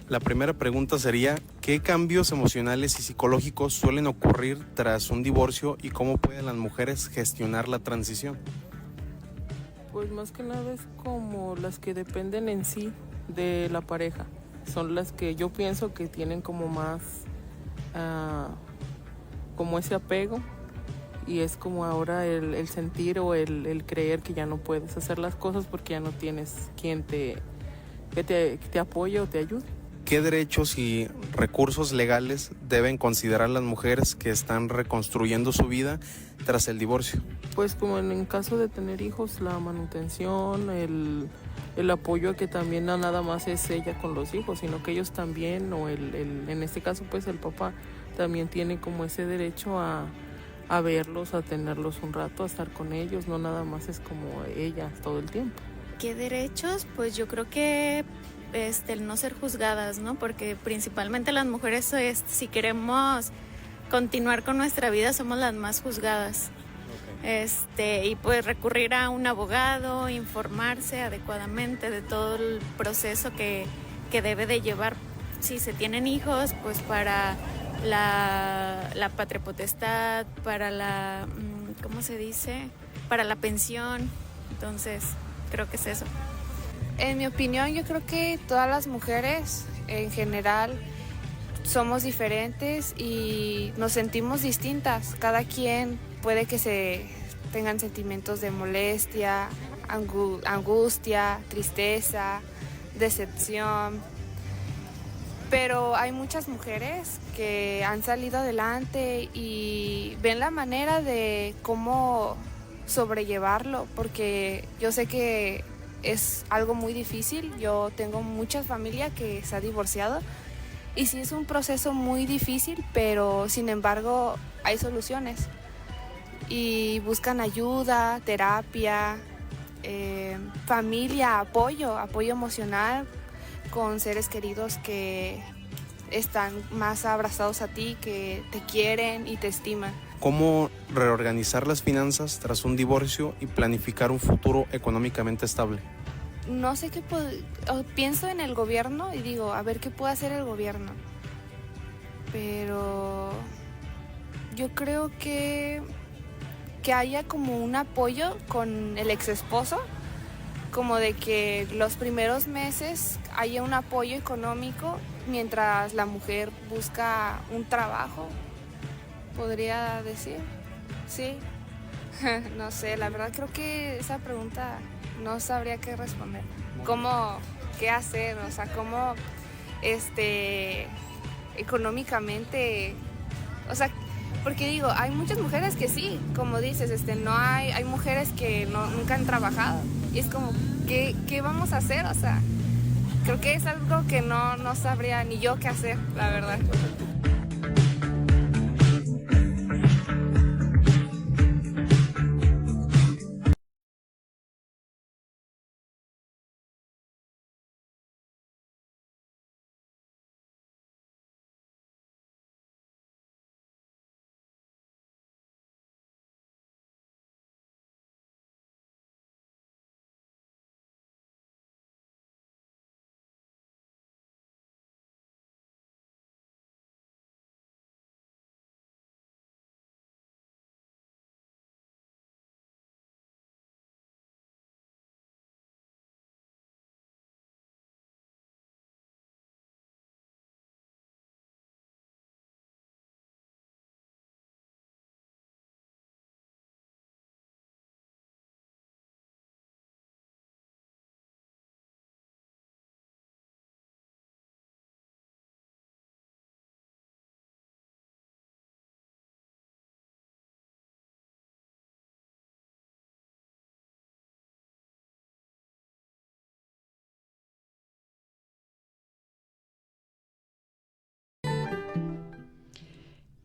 Speaker 3: La primera pregunta sería, ¿qué cambios emocionales y psicológicos suelen ocurrir tras un divorcio y cómo pueden las mujeres gestionar la transición?
Speaker 5: Pues más que nada es como las que dependen en sí de la pareja. Son las que yo pienso que tienen como más, como ese apego, y es como ahora el sentir o el creer que ya no puedes hacer las cosas porque ya no tienes quien que te apoye o te ayude.
Speaker 3: ¿Qué derechos y recursos legales deben considerar las mujeres que están reconstruyendo su vida tras el divorcio?
Speaker 5: Pues como en caso de tener hijos, la manutención, el apoyo a que también no nada más es ella con los hijos, sino que ellos también, o en este caso pues el papá también tiene como ese derecho a verlos, a tenerlos un rato, a estar con ellos, no nada más es como ella todo el tiempo.
Speaker 4: ¿Qué derechos? Pues yo creo que el no ser juzgadas, ¿no? Porque principalmente las mujeres, si queremos continuar con nuestra vida, somos las más juzgadas. Okay. Y pues recurrir a un abogado, informarse adecuadamente de todo el proceso que debe de llevar. Si se tienen hijos, pues para la patria potestad, para la, ¿cómo se dice? Para la pensión. Entonces, creo que es eso.
Speaker 6: En mi opinión, yo creo que todas las mujeres en general somos diferentes y nos sentimos distintas. Cada quien puede que se tengan sentimientos de molestia, angustia, tristeza, decepción. Pero hay muchas mujeres que han salido adelante y ven la manera de cómo sobrellevarlo, porque yo sé que es algo muy difícil. Yo tengo mucha familia que se ha divorciado y sí es un proceso muy difícil, pero sin embargo hay soluciones y buscan ayuda, terapia, familia, apoyo emocional con seres queridos que están más abrazados a ti, que te quieren y te estiman.
Speaker 3: ¿Cómo reorganizar las finanzas tras un divorcio y planificar un futuro económicamente estable?
Speaker 6: No sé pienso en el gobierno y digo, a ver qué puede hacer el gobierno. Pero Yo creo que haya como un apoyo con el ex esposo, como de que los primeros meses haya un apoyo económico mientras la mujer busca un trabajo, podría decir. Sí, no sé, la verdad creo que esa pregunta no sabría qué responder. ¿Cómo, qué hacer? O sea, cómo, económicamente, o sea, porque digo, hay muchas mujeres que sí, como dices, no hay mujeres que nunca han trabajado. Y es como, ¿qué vamos a hacer? O sea, creo que es algo que no sabría ni yo qué hacer, la verdad.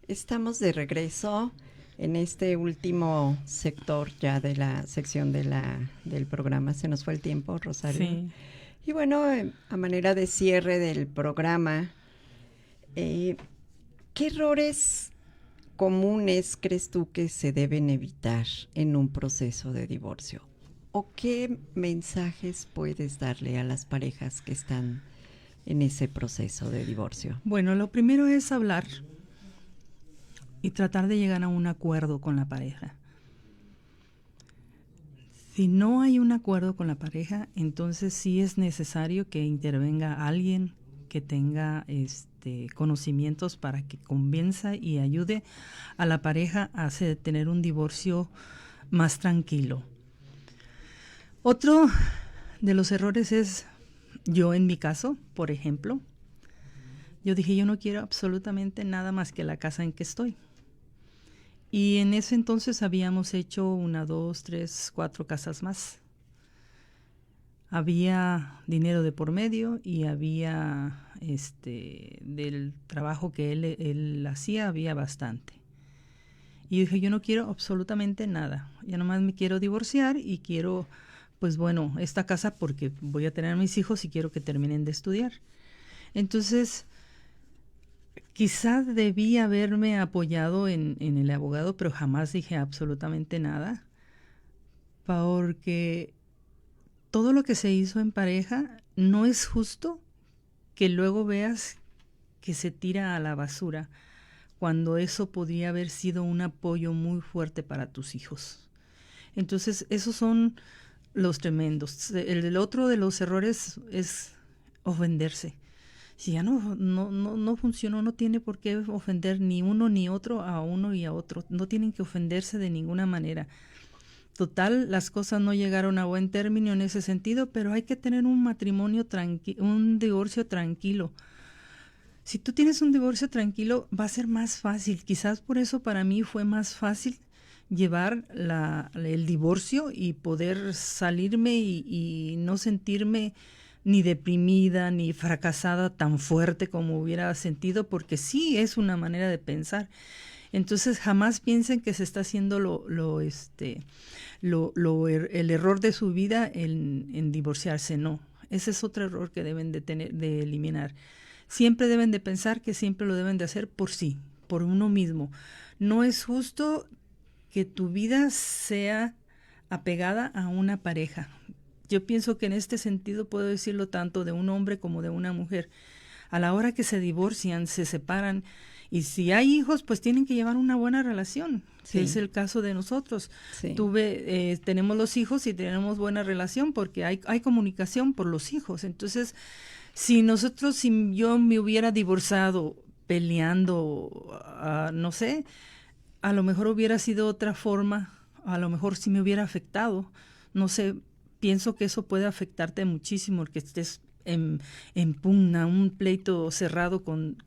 Speaker 1: Estamos de regreso en este último sector ya de la sección del programa. Se nos fue el tiempo, Rosario.
Speaker 2: Sí.
Speaker 1: Y bueno, a manera de cierre del programa, ¿qué errores comunes crees tú que se deben evitar en un proceso de divorcio? ¿O qué mensajes puedes darle a las parejas que están en ese proceso de divorcio?
Speaker 2: Bueno, lo primero es hablar y tratar de llegar a un acuerdo con la pareja. Si no hay un acuerdo con la pareja, entonces sí es necesario que intervenga alguien que tenga conocimientos para que convenza y ayude a la pareja a tener un divorcio más tranquilo. Otro de los errores es, yo en mi caso, por ejemplo, yo dije, yo no quiero absolutamente nada más que la casa en que estoy. Y en ese entonces habíamos hecho 1, 2, 3, 4 casas más. Había dinero de por medio y había del trabajo que él hacía, había bastante. Y dije, yo no quiero absolutamente nada. Ya nomás me quiero divorciar y quiero, pues bueno, esta casa porque voy a tener a mis hijos y quiero que terminen de estudiar. Entonces, quizás debí haberme apoyado en el abogado, pero jamás dije absolutamente nada, porque todo lo que se hizo en pareja no es justo que luego veas que se tira a la basura, cuando eso podría haber sido un apoyo muy fuerte para tus hijos. Entonces, esos son los tremendos. El otro de los errores es ofenderse. Si ya no funcionó, no tiene por qué ofender ni uno ni otro a uno y a otro. No tienen que ofenderse de ninguna manera. Total, las cosas no llegaron a buen término en ese sentido, pero hay que tener un matrimonio un divorcio tranquilo. Si tú tienes un divorcio tranquilo, va a ser más fácil. Quizás por eso para mí fue más fácil llevar el divorcio y poder salirme y no sentirme ni deprimida, ni fracasada tan fuerte como hubiera sentido, porque sí es una manera de pensar. Entonces jamás piensen que se está haciendo el error de su vida en divorciarse, no. Ese es otro error que deben de eliminar. Siempre deben de pensar que siempre lo deben de hacer por sí, por uno mismo. No es justo que tu vida sea apegada a una pareja. Yo pienso que en este sentido puedo decirlo tanto de un hombre como de una mujer. a la hora que se divorcian, se separan, y si hay hijos, pues tienen que llevar una buena relación,
Speaker 1: Sí.
Speaker 2: que es el caso de nosotros.
Speaker 1: Sí.
Speaker 2: Tenemos los hijos y tenemos buena relación porque hay comunicación por los hijos. Entonces, si yo me hubiera divorciado peleando, no sé, a lo mejor hubiera sido otra forma, a lo mejor sí me hubiera afectado, no sé, pienso que eso puede afectarte muchísimo, el que estés en pugna, un pleito cerrado con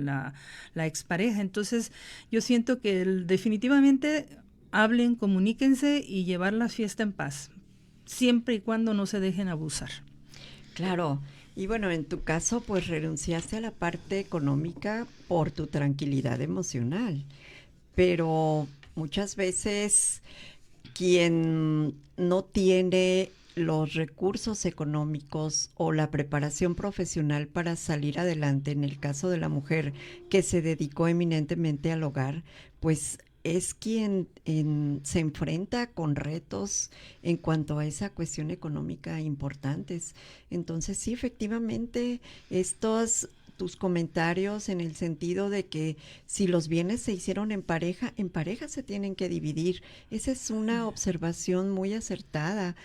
Speaker 2: la expareja. Entonces, yo siento que definitivamente hablen, comuníquense y llevar la fiesta en paz, siempre y cuando no se dejen abusar.
Speaker 1: Claro, y bueno, en tu caso, pues renunciaste a la parte económica por tu tranquilidad emocional, pero muchas veces quien no tiene los recursos económicos o la preparación profesional para salir adelante, en el caso de la mujer que se dedicó eminentemente al hogar, pues es quien se enfrenta con retos en cuanto a esa cuestión económica importantes. Entonces, sí, efectivamente, tus comentarios en el sentido de que si los bienes se hicieron en pareja se tienen que dividir. Esa es una observación muy acertada,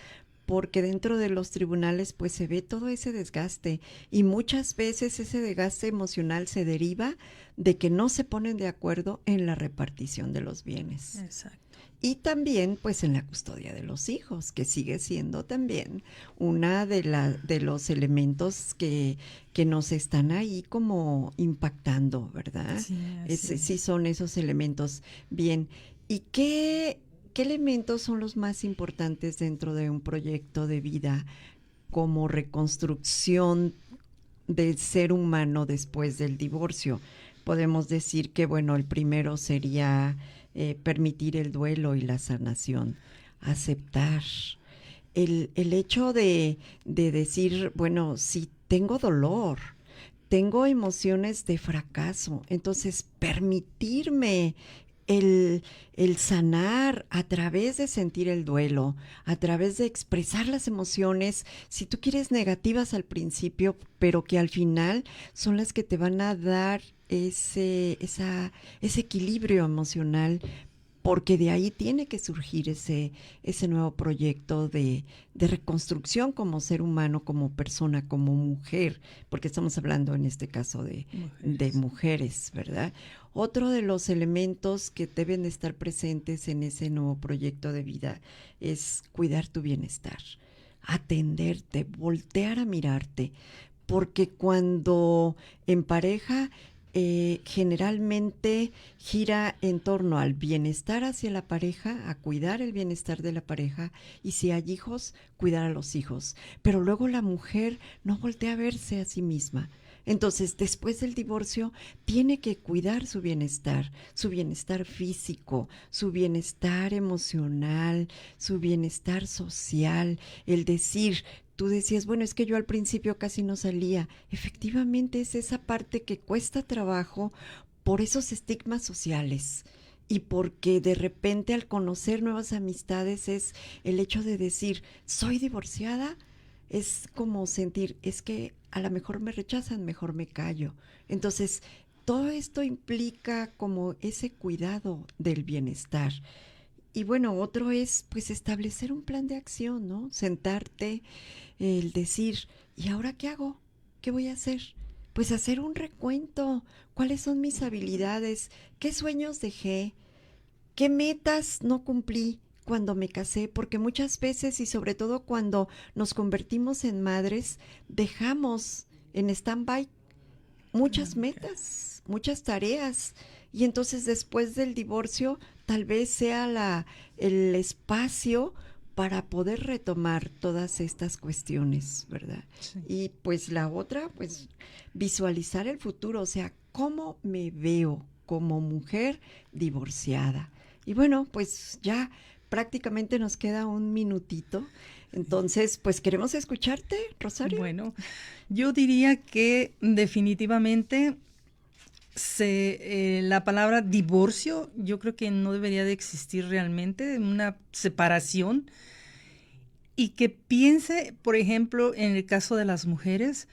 Speaker 1: porque dentro de los tribunales pues se ve todo ese desgaste y muchas veces ese desgaste emocional se deriva de que no se ponen de acuerdo en la repartición de los bienes.
Speaker 2: Exacto.
Speaker 1: Y también pues en la custodia de los hijos, que sigue siendo también una de los elementos que nos están ahí como impactando, ¿verdad?
Speaker 2: Sí,
Speaker 1: sí son esos elementos. Bien, ¿y qué elementos son los más importantes dentro de un proyecto de vida como reconstrucción del ser humano después del divorcio? Podemos decir que, bueno, el primero sería permitir el duelo y la sanación, aceptar. El hecho de decir, bueno, si tengo dolor, tengo emociones de fracaso, entonces permitirme el sanar a través de sentir el duelo, a través de expresar las emociones, si tú quieres negativas al principio, pero que al final son las que te van a dar ese equilibrio emocional, porque de ahí tiene que surgir ese nuevo proyecto de reconstrucción como ser humano, como persona, como mujer, porque estamos hablando en este caso de mujeres, ¿verdad? Otro de los elementos que deben de estar presentes en ese nuevo proyecto de vida es cuidar tu bienestar, atenderte, voltear a mirarte, porque cuando en pareja generalmente gira en torno al bienestar hacia la pareja, a cuidar el bienestar de la pareja, y si hay hijos, cuidar a los hijos. Pero luego la mujer no voltea a verse a sí misma. Entonces, después del divorcio, tiene que cuidar su bienestar físico, su bienestar emocional, su bienestar social, el decir... Tú decías, bueno, es que yo al principio casi no salía. Efectivamente es esa parte que cuesta trabajo por esos estigmas sociales y porque de repente al conocer nuevas amistades es el hecho de decir, soy divorciada, es como sentir, es que a lo mejor me rechazan, mejor me callo. Entonces, todo esto implica como ese cuidado del bienestar. Y bueno, otro es pues establecer un plan de acción, ¿no? Sentarte, el decir, ¿y ahora qué hago? ¿Qué voy a hacer? Pues hacer un recuento. ¿Cuáles son mis habilidades? ¿Qué sueños dejé? ¿Qué metas no cumplí cuando me casé? Porque muchas veces y sobre todo cuando nos convertimos en madres, dejamos en stand-by muchas metas, muchas tareas. Y entonces después del divorcio tal vez sea el espacio para poder retomar todas estas cuestiones, ¿verdad?
Speaker 2: Sí.
Speaker 1: Y pues la otra, pues visualizar el futuro, o sea, ¿cómo me veo como mujer divorciada? Y bueno, pues ya prácticamente nos queda un minutito. Entonces, pues queremos escucharte, Rosario.
Speaker 2: Bueno, yo diría que definitivamente la palabra divorcio, yo creo que no debería de existir realmente, una separación, y que piense, por ejemplo, en el caso de las mujeres,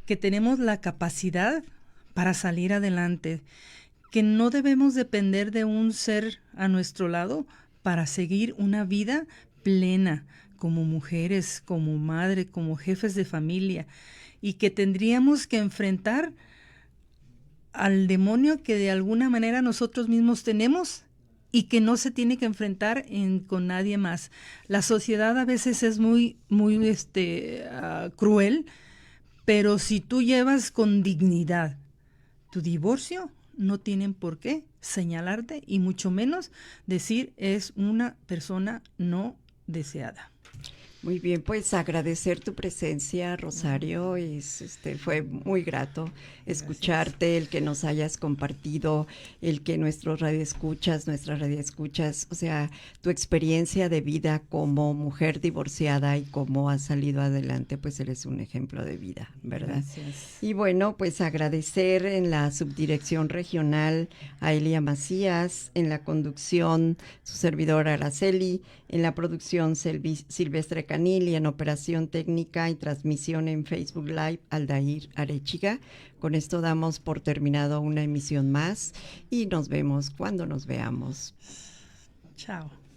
Speaker 2: que tenemos la capacidad para salir adelante, que no debemos depender de un ser a nuestro lado para seguir una vida plena como mujeres, como madre, como jefes de familia, y que tendríamos que enfrentar al demonio que de alguna manera nosotros mismos tenemos y que no se tiene que enfrentar con nadie más. La sociedad a veces es muy cruel, pero si tú llevas con dignidad tu divorcio, no tienen por qué señalarte y mucho menos decir es una persona no deseada.
Speaker 1: Muy bien, pues agradecer tu presencia, Rosario. Fue muy grato escucharte, el que nos hayas compartido, el que nuestras radioescuchas, o sea, tu experiencia de vida como mujer divorciada y cómo has salido adelante, pues eres un ejemplo de vida, ¿verdad?
Speaker 2: Gracias.
Speaker 1: Y bueno, pues agradecer en la subdirección regional a Elia Macías, en la conducción su servidora Araceli, en la producción Silvestre Canil y en operación técnica y transmisión en Facebook Live Aldair Arechiga. Con esto damos por terminado una emisión más y nos vemos cuando nos veamos.
Speaker 2: Chao.